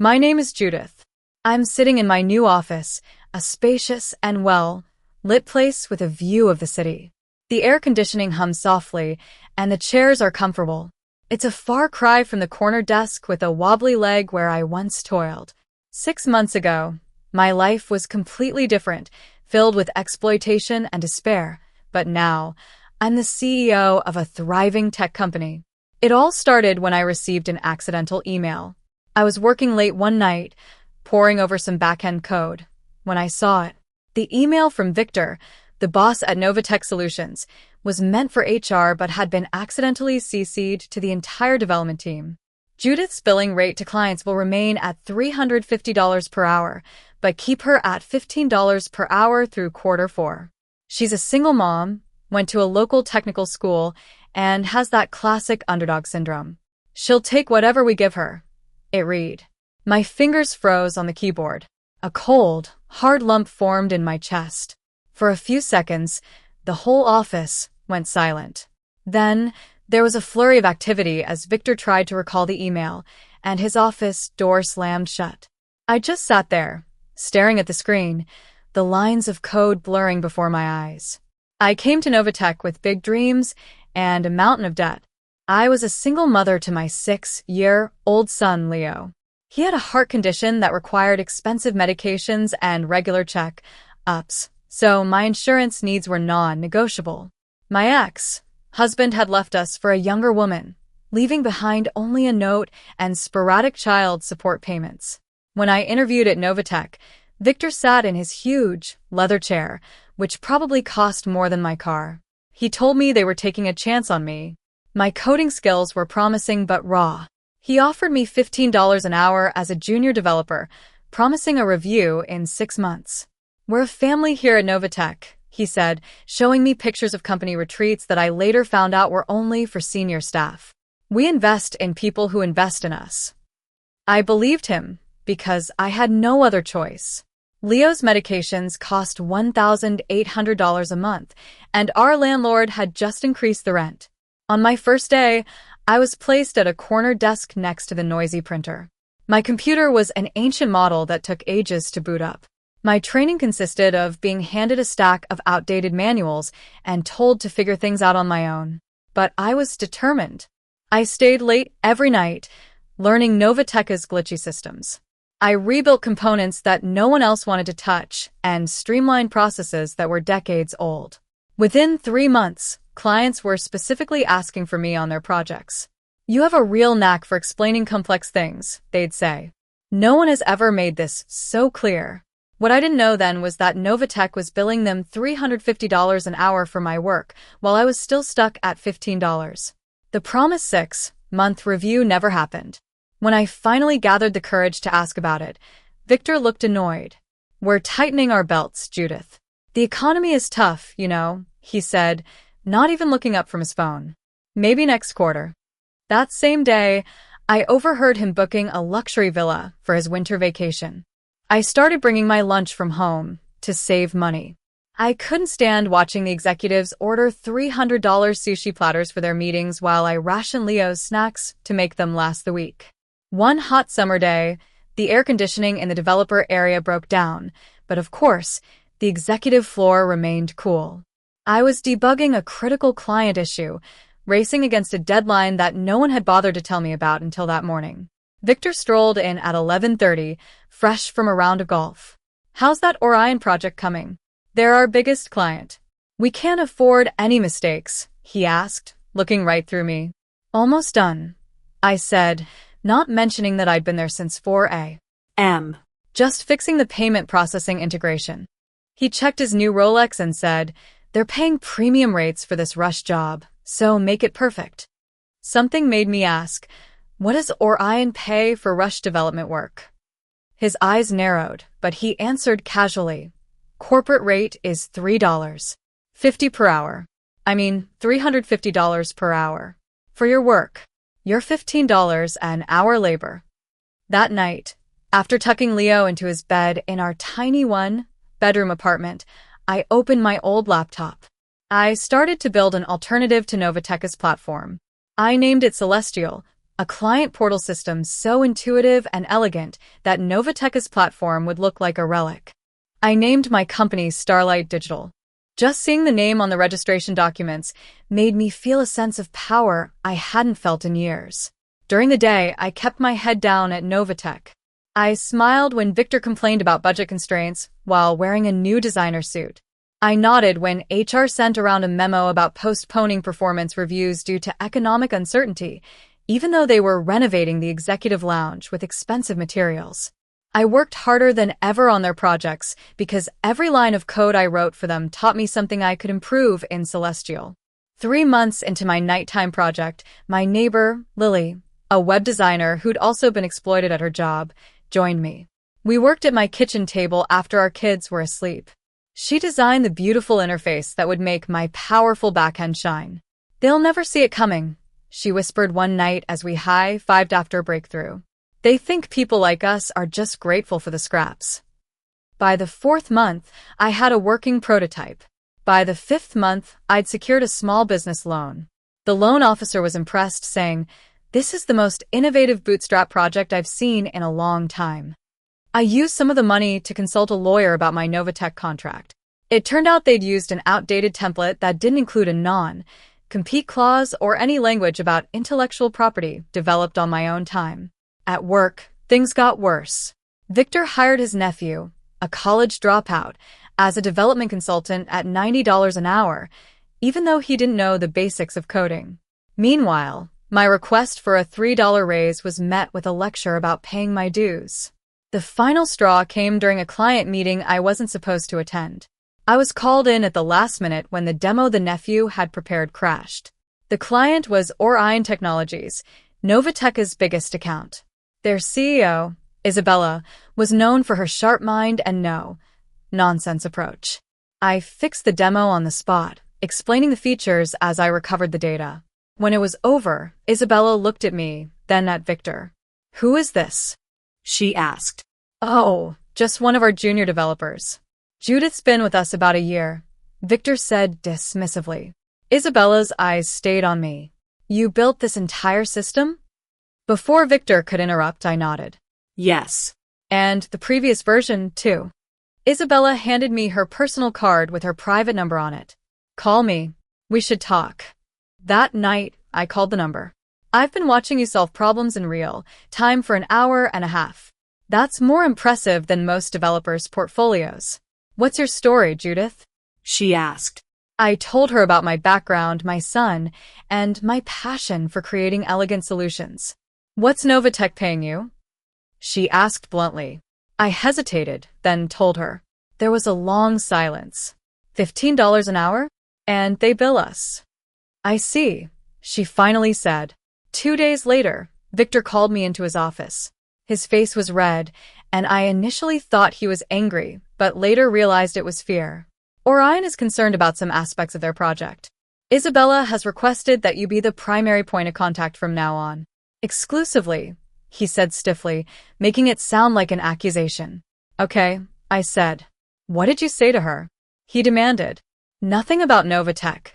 My name is Judith. I'm sitting in my new office, a spacious and well-lit place with a view of the city. The air conditioning hums softly, and the chairs are comfortable. It's a far cry from the corner desk with a wobbly leg where I once toiled. 6 months ago, my life was completely different, filled with exploitation and despair. But now, I'm the CEO of a thriving tech company. It all started when I received an accidental email. I was working late one night, poring over some back-end code, when I saw it. The email from Victor, the boss at Novatech Solutions, was meant for HR but had been accidentally CC'd to the entire development team. Judith's billing rate to clients will remain at $350 per hour, but keep her at $15 per hour through Q4. She's a single mom, went to a local technical school, and has that classic underdog syndrome. She'll take whatever we give her. It read. My fingers froze on the keyboard. A cold, hard lump formed in my chest. For a few seconds, the whole office went silent. Then, there was a flurry of activity as Victor tried to recall the email, and his office door slammed shut. I just sat there, staring at the screen, the lines of code blurring before my eyes. I came to Novatech with big dreams and a mountain of debt. I was a single mother to my 6-year-old son, Leo. He had a heart condition that required expensive medications and regular check-ups, so my insurance needs were non-negotiable. My ex-husband had left us for a younger woman, leaving behind only a note and sporadic child support payments. When I interviewed at Novatech, Victor sat in his huge leather chair, which probably cost more than my car. He told me they were taking a chance on me. My coding skills were promising but raw. He offered me $15 an hour as a junior developer, promising a review in 6 months. We're a family here at Novatech, he said, showing me pictures of company retreats that I later found out were only for senior staff. We invest in people who invest in us. I believed him because I had no other choice. Leo's medications cost $1,800 a month, and our landlord had just increased the rent. On my first day, I was placed at a corner desk next to the noisy printer. My computer was an ancient model that took ages to boot up. My training consisted of being handed a stack of outdated manuals and told to figure things out on my own. But I was determined. I stayed late every night, learning Novatech's glitchy systems. I rebuilt components that no one else wanted to touch and streamlined processes that were decades old. Within 3 months, clients were specifically asking for me on their projects. You have a real knack for explaining complex things, they'd say. No one has ever made this so clear. What I didn't know then was that Novatech was billing them $350 an hour for my work, while I was still stuck at $15. The promised 6-month review never happened. When I finally gathered the courage to ask about it, Victor looked annoyed. We're tightening our belts, Judith. The economy is tough, you know, he said, not even looking up from his phone. Maybe next quarter. That same day, I overheard him booking a luxury villa for his winter vacation. I started bringing my lunch from home to save money. I couldn't stand watching the executives order $300 sushi platters for their meetings while I rationed Leo's snacks to make them last the week. One hot summer day, the air conditioning in the developer area broke down, but of course, the executive floor remained cool. I was debugging a critical client issue, racing against a deadline that no one had bothered to tell me about until that morning. Victor strolled in at 11:30, fresh from a round of golf. How's that Orion project coming? They're our biggest client. We can't afford any mistakes, he asked, looking right through me. Almost done, I said, not mentioning that I'd been there since 4 a.m. Just fixing the payment processing integration. He checked his new Rolex and said, they're paying premium rates for this rush job, so make it perfect. Something made me ask, what does Orion pay for rush development work? His eyes narrowed, but he answered casually, corporate rate is $3.50 per hour. I mean, $350 per hour. For your work. You're $15 an hour labor. That night, after tucking Leo into his bed in our tiny one-bedroom apartment, I opened my old laptop. I started to build an alternative to Novatech's platform. I named it Celestial, a client portal system so intuitive and elegant that Novateka's platform would look like a relic. I named my company Starlight Digital. Just seeing the name on the registration documents made me feel a sense of power I hadn't felt in years. During the day, I kept my head down at Novatek. I smiled when Victor complained about budget constraints while wearing a new designer suit. I nodded when HR sent around a memo about postponing performance reviews due to economic uncertainty, even though they were renovating the executive lounge with expensive materials. I worked harder than ever on their projects because every line of code I wrote for them taught me something I could improve in Celestial. 3 months into my nighttime project, my neighbor, Lily, a web designer who'd also been exploited at her job, joined me. We worked at my kitchen table after our kids were asleep. She designed the beautiful interface that would make my powerful backend shine. "They'll never see it coming," she whispered one night as we high-fived after a breakthrough. "They think people like us are just grateful for the scraps." By the 4th month, I had a working prototype. By the 5th month, I'd secured a small business loan. The loan officer was impressed, saying, "This is the most innovative bootstrap project I've seen in a long time." I used some of the money to consult a lawyer about my Novatek contract. It turned out they'd used an outdated template that didn't include a non-compete clause or any language about intellectual property developed on my own time. At work, things got worse. Victor hired his nephew, a college dropout, as a development consultant at $90 an hour, even though he didn't know the basics of coding. Meanwhile, my request for a $3 raise was met with a lecture about paying my dues. The final straw came during a client meeting I wasn't supposed to attend. I was called in at the last minute when the demo the nephew had prepared crashed. The client was Orion Technologies, Novateka's biggest account. Their CEO, Isabella, was known for her sharp mind and no-nonsense approach. I fixed the demo on the spot, explaining the features as I recovered the data. When it was over, Isabella looked at me, then at Victor. "Who is this?" she asked. "Oh, just one of our junior developers. Judith's been with us about a year," Victor said dismissively. Isabella's eyes stayed on me. "You built this entire system?" Before Victor could interrupt, I nodded. "Yes. And the previous version, too." Isabella handed me her personal card with her private number on it. "Call me. We should talk." That night, I called the number. "I've been watching you solve problems in real time for an hour and a half. That's more impressive than most developers' portfolios. What's your story, Judith?" she asked. I told her about my background, my son, and my passion for creating elegant solutions. "What's Novatek paying you?" she asked bluntly. I hesitated, then told her. There was a long silence. $15 an hour? And they bill us. "I see," she finally said. 2 days later, Victor called me into his office. His face was red, and I initially thought he was angry, but later realized it was fear. "Orion is concerned about some aspects of their project. Isabella has requested that you be the primary point of contact from now on. Exclusively," he said stiffly, making it sound like an accusation. "Okay," I said. "What did you say to her?" he demanded. "Nothing about Novatek,"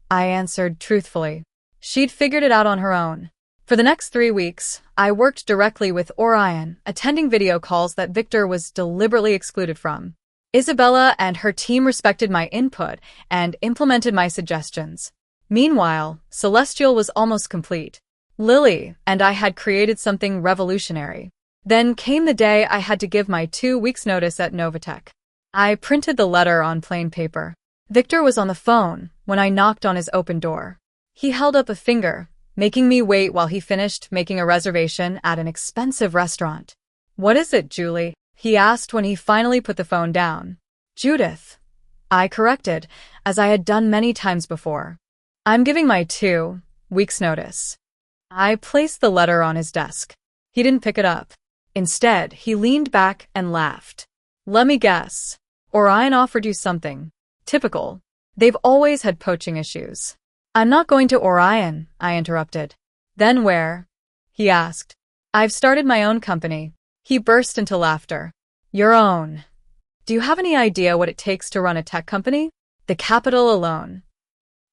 I answered truthfully. She'd figured it out on her own. For the next 3 weeks, I worked directly with Orion, attending video calls that Victor was deliberately excluded from. Isabella and her team respected my input and implemented my suggestions. Meanwhile, Celestial was almost complete. Lily and I had created something revolutionary. Then came the day I had to give my 2 weeks' notice at Novatek. I printed the letter on plain paper. Victor was on the phone when I knocked on his open door. He held up a finger, making me wait while he finished making a reservation at an expensive restaurant. "What is it, Julie?" he asked when he finally put the phone down. "Judith," I corrected, as I had done many times before. "I'm giving my 2 weeks' notice." I placed the letter on his desk. He didn't pick it up. Instead, he leaned back and laughed. "Let me guess. Orion offered you something. Typical. They've always had poaching issues." "I'm not going to Orion," I interrupted. "Then where?" he asked. "I've started my own company." He burst into laughter. "Your own? Do you have any idea what it takes to run a tech company? The capital alone."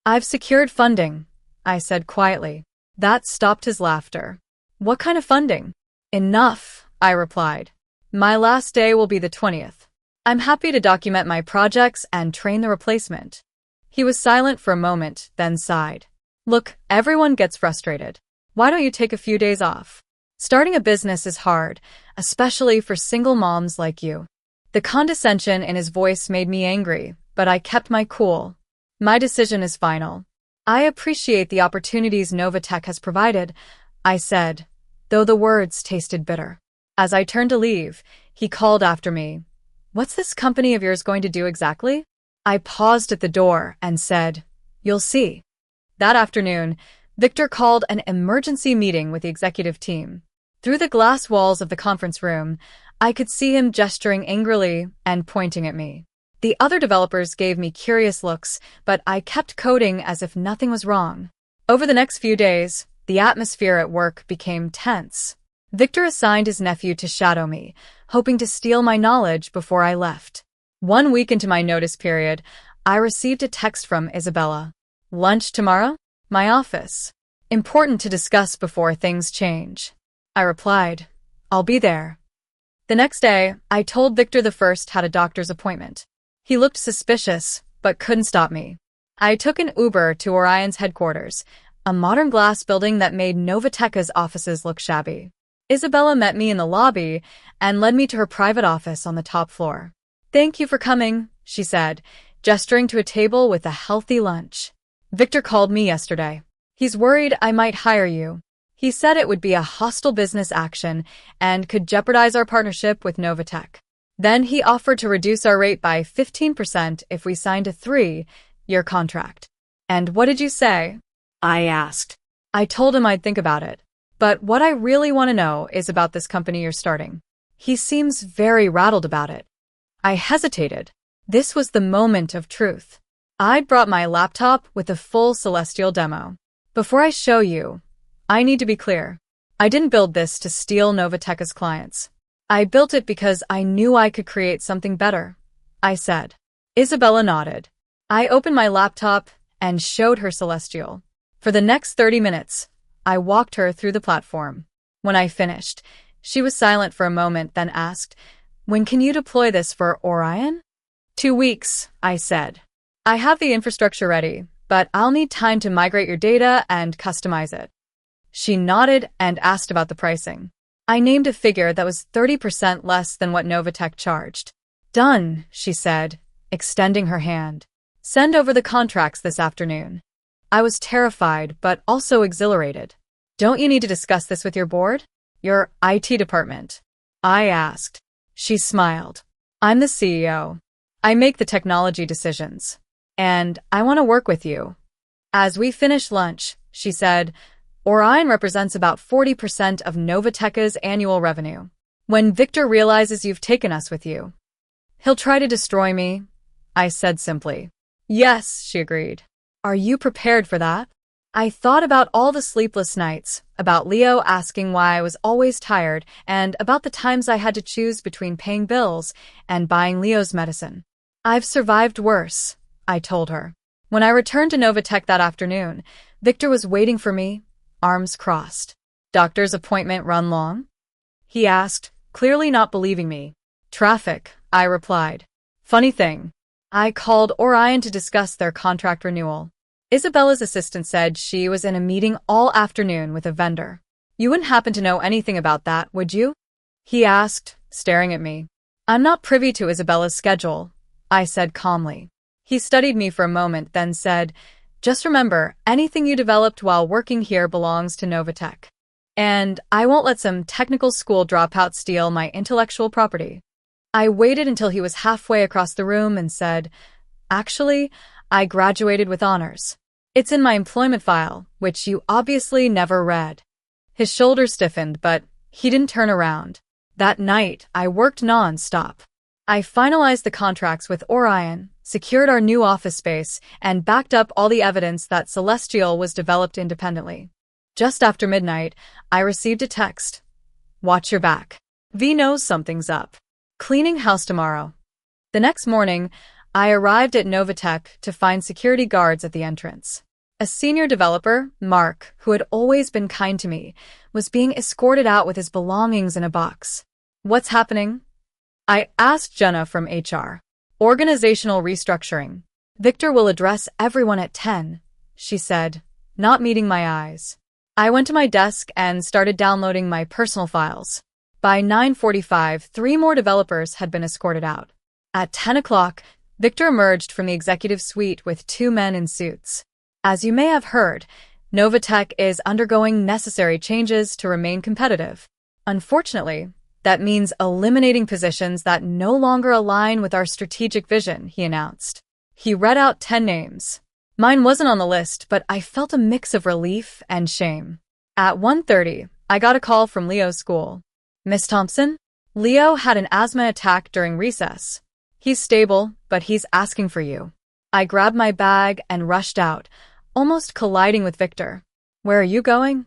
"I've secured funding," I said quietly. That stopped his laughter. What kind of funding? Enough, I replied. My last day will be the 20th. I'm happy to document my projects and train the replacement. He was silent for a moment, then sighed. Look, everyone gets frustrated. Why don't you take a few days off? Starting a business is hard, especially for single moms like you. The condescension in his voice made me angry, but I kept my cool. My decision is final. I appreciate the opportunities Novatech has provided, I said, though the words tasted bitter. As I turned to leave, he called after me. What's this company of yours going to do exactly? I paused at the door and said, You'll see. That afternoon, Victor called an emergency meeting with the executive team. Through the glass walls of the conference room, I could see him gesturing angrily and pointing at me. The other developers gave me curious looks, but I kept coding as if nothing was wrong. Over the next few days, the atmosphere at work became tense. Victor assigned his nephew to shadow me, hoping to steal my knowledge before I left. 1 week into my notice period, I received a text from Isabella. Lunch tomorrow? My office. Important to discuss before things change. I replied, I'll be there. The next day, I told Victor the First had a doctor's appointment. He looked suspicious, but couldn't stop me. I took an Uber to Orion's headquarters, a modern glass building that made Novatech's offices look shabby. Isabella met me in the lobby and led me to her private office on the top floor. Thank you for coming, she said, gesturing to a table with a healthy lunch. Victor called me yesterday. He's worried I might hire you. He said it would be a hostile business action and could jeopardize our partnership with Novatech. Then he offered to reduce our rate by 15% if we signed a 3-year contract. And what did you say? I asked. I told him I'd think about it. But what I really want to know is about this company you're starting. He seems very rattled about it. I hesitated. This was the moment of truth. I'd brought my laptop with a full Celestial demo. Before I show you, I need to be clear. I didn't build this to steal Novatech's clients. I built it because I knew I could create something better, I said. Isabella nodded. I opened my laptop and showed her Celestial. For the next 30 minutes, I walked her through the platform. When I finished, she was silent for a moment, then asked, When can you deploy this for Orion? 2 weeks, I said. I have the infrastructure ready, but I'll need time to migrate your data and customize it. She nodded and asked about the pricing. I named a figure that was 30% less than what Novatech charged. Done, she said, extending her hand. Send over the contracts this afternoon. I was terrified, but also exhilarated. Don't you need to discuss this with your board? Your IT department? I asked. She smiled. I'm the CEO. I make the technology decisions. And I want to work with you. As we finished lunch, she said, Orion represents about 40% of Novatech's annual revenue. When Victor realizes you've taken us with you, he'll try to destroy me, I said simply. Yes, she agreed. Are you prepared for that? I thought about all the sleepless nights, about Leo asking why I was always tired, and about the times I had to choose between paying bills and buying Leo's medicine. I've survived worse, I told her. When I returned to Novatech that afternoon, Victor was waiting for me, arms crossed. Doctor's appointment run long? He asked, clearly not believing me. Traffic, I replied. Funny thing. I called Orion to discuss their contract renewal. Isabella's assistant said she was in a meeting all afternoon with a vendor. You wouldn't happen to know anything about that, would you? He asked, staring at me. I'm not privy to Isabella's schedule, I said calmly. He studied me for a moment, then said, Just remember, anything you developed while working here belongs to Novatech. And I won't let some technical school dropout steal my intellectual property. I waited until he was halfway across the room and said, Actually, I graduated with honors. It's in my employment file, which you obviously never read. His shoulders stiffened, but he didn't turn around. That night, I worked non-stop. I finalized the contracts with Orion, secured our new office space, and backed up all the evidence that Celestial was developed independently. Just after midnight, I received a text. Watch your back. V knows something's up. Cleaning house tomorrow. The next morning, I arrived at Novatech to find security guards at the entrance. A senior developer, Mark, who had always been kind to me, was being escorted out with his belongings in a box. What's happening? I asked Jenna from HR. Organizational restructuring. Victor will address everyone at 10, she said, not meeting my eyes. I went to my desk and started downloading my personal files. By 9:45, 3 more developers had been escorted out. At 10 o'clock, Victor emerged from the executive suite with 2 men in suits. As you may have heard, Novatech is undergoing necessary changes to remain competitive. Unfortunately, that means eliminating positions that no longer align with our strategic vision, he announced. He read out 10 names. Mine wasn't on the list, but I felt a mix of relief and shame. At 1:30, I got a call from Leo's school. Miss Thompson? Leo had an asthma attack during recess. He's stable, but he's asking for you. I grabbed my bag and rushed out, almost colliding with Victor. Where are you going?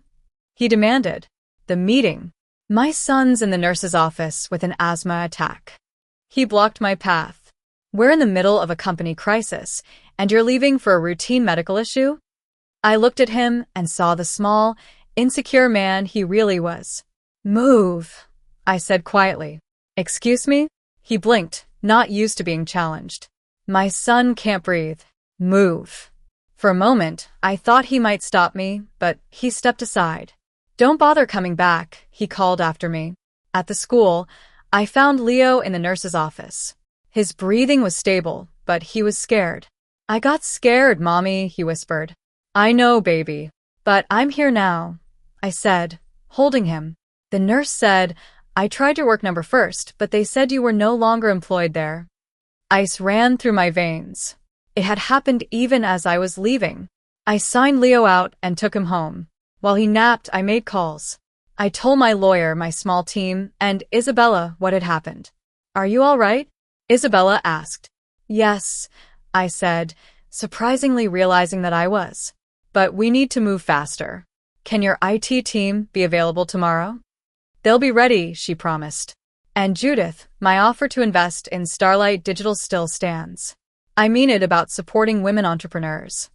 He demanded. The meeting. My son's in the nurse's office with an asthma attack. He blocked my path. We're in the middle of a company crisis, and you're leaving for a routine medical issue? I looked at him and saw the small, insecure man he really was. Move, I said quietly. Excuse me? He blinked, not used to being challenged. My son can't breathe. Move. For a moment, I thought he might stop me, but he stepped aside. Don't bother coming back, he called after me. At the school, I found Leo in the nurse's office. His breathing was stable, but he was scared. I got scared, Mommy, he whispered. I know, baby. But I'm here now, I said, holding him. The nurse said, I tried your work number first, but they said you were no longer employed there. Ice ran through my veins. It had happened even as I was leaving. I signed Leo out and took him home. While he napped, I made calls. I told my lawyer, my small team, and Isabella what had happened. Are you all right? Isabella asked. Yes, I said, surprisingly realizing that I was. But we need to move faster. Can your IT team be available tomorrow? They'll be ready, she promised. And Judith, my offer to invest in Starlight Digital still stands. I mean it about supporting women entrepreneurs.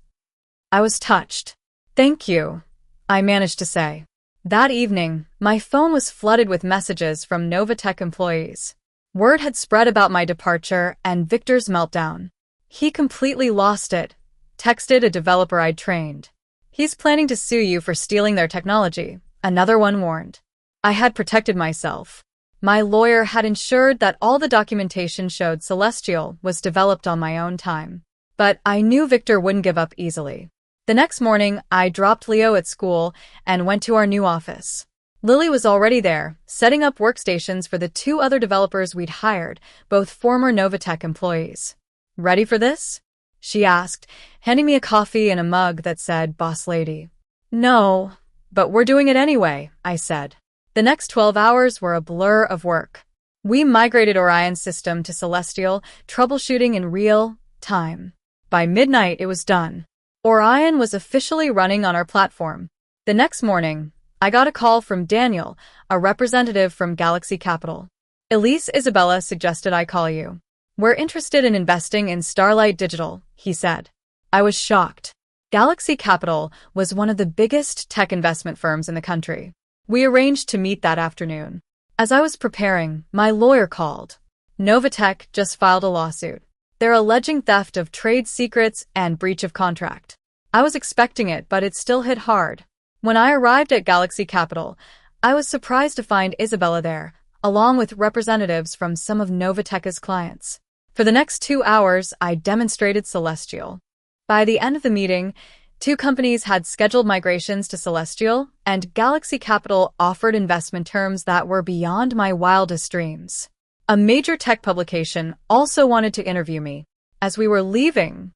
I was touched. Thank you, I managed to say. That evening, my phone was flooded with messages from Novatech employees. Word had spread about my departure and Victor's meltdown. He completely lost it, texted a developer I'd trained. He's planning to sue you for stealing their technology, another one warned. I had protected myself. My lawyer had ensured that all the documentation showed Celestial was developed on my own time. But I knew Victor wouldn't give up easily. The next morning, I dropped Leo at school and went to our new office. Lily was already there, setting up workstations for the 2 other developers we'd hired, both former Novatech employees. Ready for this? She asked, handing me a coffee and a mug that said, Boss Lady. No, but we're doing it anyway, I said. The next 12 hours were a blur of work. We migrated Orion's system to Celestial, troubleshooting in real time. By midnight, it was done. Orion was officially running on our platform. The next morning, I got a call from Daniel, a representative from Galaxy Capital. Elise Isabella suggested I call you. We're interested in investing in Starlight Digital, he said. I was shocked. Galaxy Capital was one of the biggest tech investment firms in the country. We arranged to meet that afternoon. As I was preparing, my lawyer called. Novatech just filed a lawsuit. They're alleging theft of trade secrets and breach of contract. I was expecting it, but it still hit hard. When I arrived at Galaxy Capital, I was surprised to find Isabella there, along with representatives from some of Novatech's clients. For the next 2 hours, I demonstrated Celestial. By the end of the meeting, 2 companies had scheduled migrations to Celestial, and Galaxy Capital offered investment terms that were beyond my wildest dreams. A major tech publication also wanted to interview me. As we were leaving,